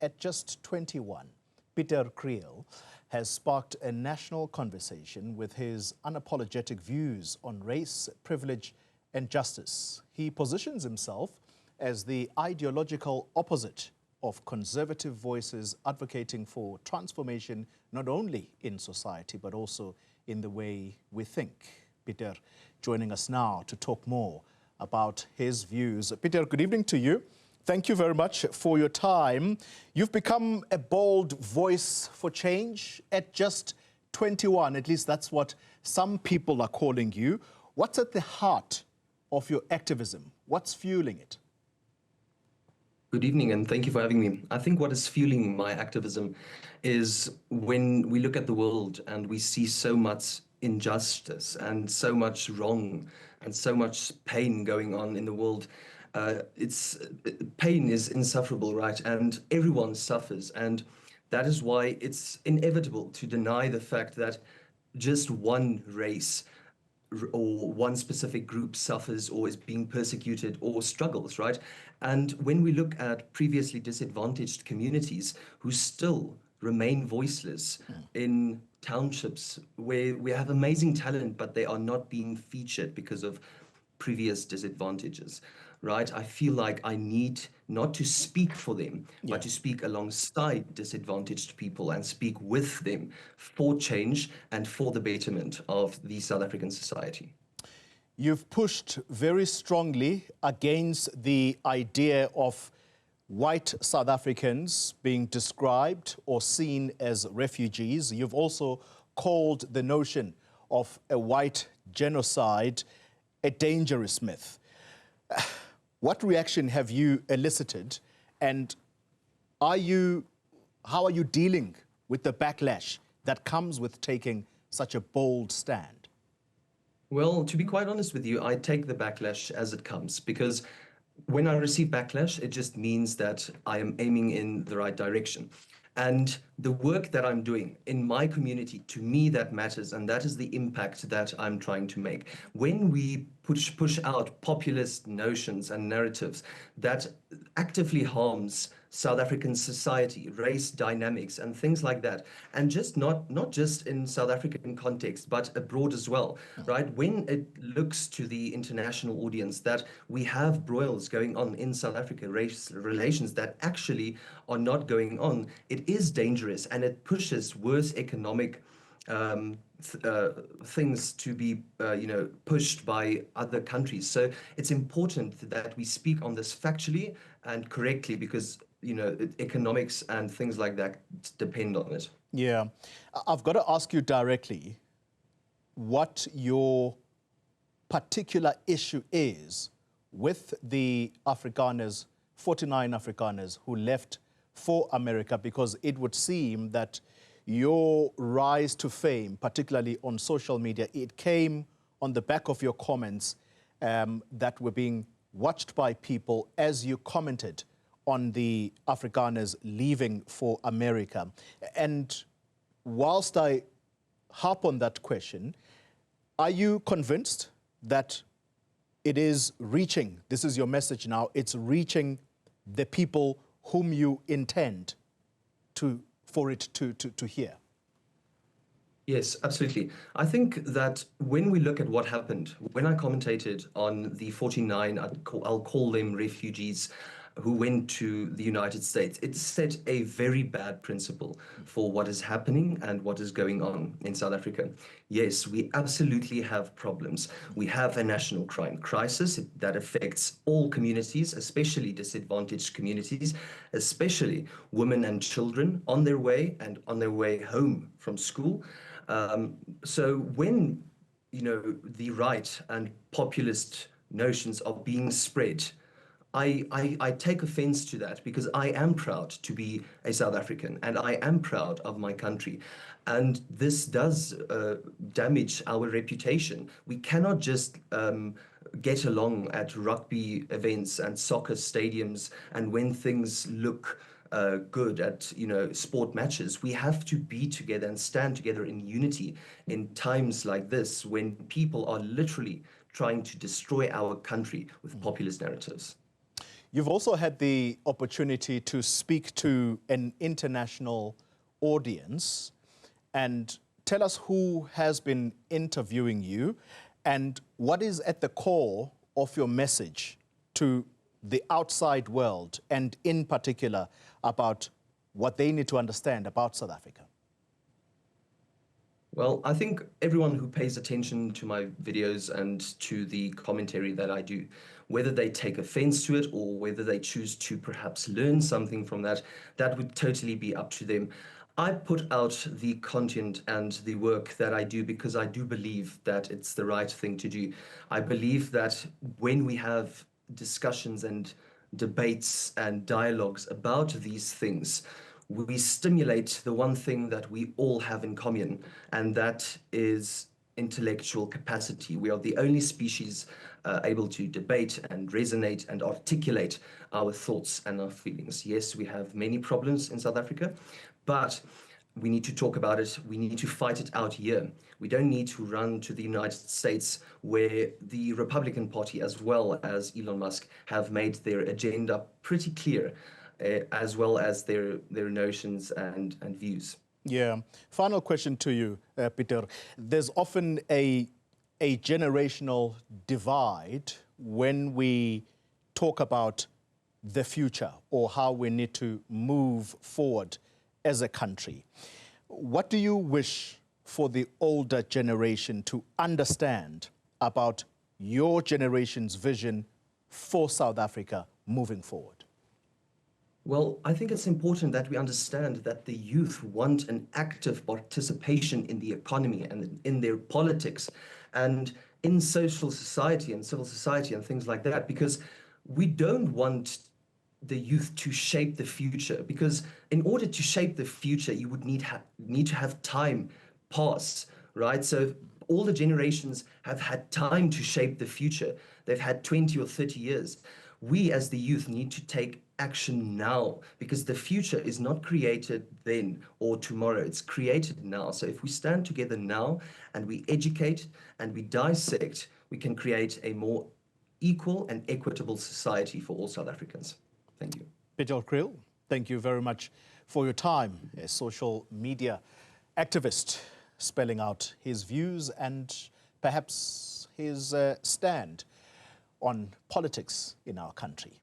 At just 21, Pieter Kriel has sparked a national conversation with his unapologetic views on race, privilege, and justice. He positions himself as the ideological opposite of conservative voices advocating for transformation not only in society but also in the way we think. Pieter joining us now to talk more about his views. Pieter, good evening to you. Thank you very much for your time. You've become a bold voice for change at just 21. At least that's what some people are calling you. What's at the heart of your activism? What's fueling it? Good evening, and thank you for having me. I think what is fueling my activism is when we look at the world and we see so much injustice and so much wrong and so much pain going on in the world. Pain is insufferable, right? And everyone suffers, and that is why it's inevitable to deny the fact that just one race or one specific group suffers or is being persecuted or struggles, right? And when we look at previously disadvantaged communities who still remain voiceless in townships where we have amazing talent, but they are not being featured because of previous disadvantages, right? I feel like I need not to speak for them, but to speak alongside disadvantaged people and speak with them for change and for the betterment of the South African society. You've pushed very strongly against the idea of white South Africans being described or seen as refugees. You've also called the notion of a white genocide a dangerous myth. What reaction have you elicited, and how are you dealing with the backlash that comes with taking such a bold stand? Well, to be quite honest with you, I take the backlash as it comes, because when I receive backlash, it just means that I am aiming in the right direction. And the work that I'm doing in my community, to me, that matters, and that is the impact that I'm trying to make. When we push out populist notions and narratives that actively harms South African society, race dynamics, and things like that, and just not just in South African context, but abroad as well, right? When it looks to the international audience that we have broils going on in South Africa, race relations that actually are not going on, it is dangerous, and it pushes worse economic things to be, pushed by other countries. So it's important that we speak on this factually and correctly, because, economics and things like that depend on it. Yeah. I've got to ask you directly what your particular issue is with the Africanas, 49 Africanas who left for America, because it would seem that your rise to fame, particularly on social media, it came on the back of your comments that were being watched by people as you commented on the Africanas leaving for America. And whilst I harp on that question, are you convinced that it is reaching, this is your message now, it's reaching the people whom you intend for it to hear? Yes, absolutely. I think that when we look at what happened, when I commentated on the 49, I'll call them refugees, who went to the United States, it set a very bad principle for what is happening and what is going on in South Africa. Yes, we absolutely have problems. We have a national crime crisis that affects all communities, especially disadvantaged communities, especially women and children on their way home from school. So when, the right and populist notions are being spread, I take offense to that, because I am proud to be a South African and I am proud of my country. And this does damage our reputation. We cannot just get along at rugby events and soccer stadiums, and when things look good at sport matches. We have to be together and stand together in unity in times like this, when people are literally trying to destroy our country with populist narratives. You've also had the opportunity to speak to an international audience, and tell us who has been interviewing you and what is at the core of your message to the outside world, and in particular about what they need to understand about South Africa. Well, I think everyone who pays attention to my videos and to the commentary that I do, whether they take offense to it or whether they choose to perhaps learn something from that, that would totally be up to them. I put out the content and the work that I do because I do believe that it's the right thing to do. I believe that when we have discussions and debates and dialogues about these things, we stimulate the one thing that we all have in common, and that is intellectual capacity. We are the only species able to debate and resonate and articulate our thoughts and our feelings. Yes, we have many problems in South Africa, but we need to talk about it. We need to fight it out here. We don't need to run to the United States, where the Republican Party, as well as Elon Musk, have made their agenda pretty clear, as well as their notions and views. Yeah. Final question to you, Pieter. There's often a generational divide when we talk about the future or how we need to move forward as a country. What do you wish for the older generation to understand about your generation's vision for South Africa moving forward? Well, I think it's important that we understand that the youth want an active participation in the economy and in their politics and in social society and civil society and things like that, because we don't want the youth to shape the future, because in order to shape the future, you would need to have time pass, right? So all the generations have had time to shape the future. They've had 20 or 30 years. We as the youth need to take action now, because the future is not created then or tomorrow, it's created now. So if we stand together now and we educate and we dissect, we can create a more equal and equitable society for all South Africans. Thank you. Pieter Kriel, thank you very much for your time, a social media activist, spelling out his views and perhaps his stand on politics in our country.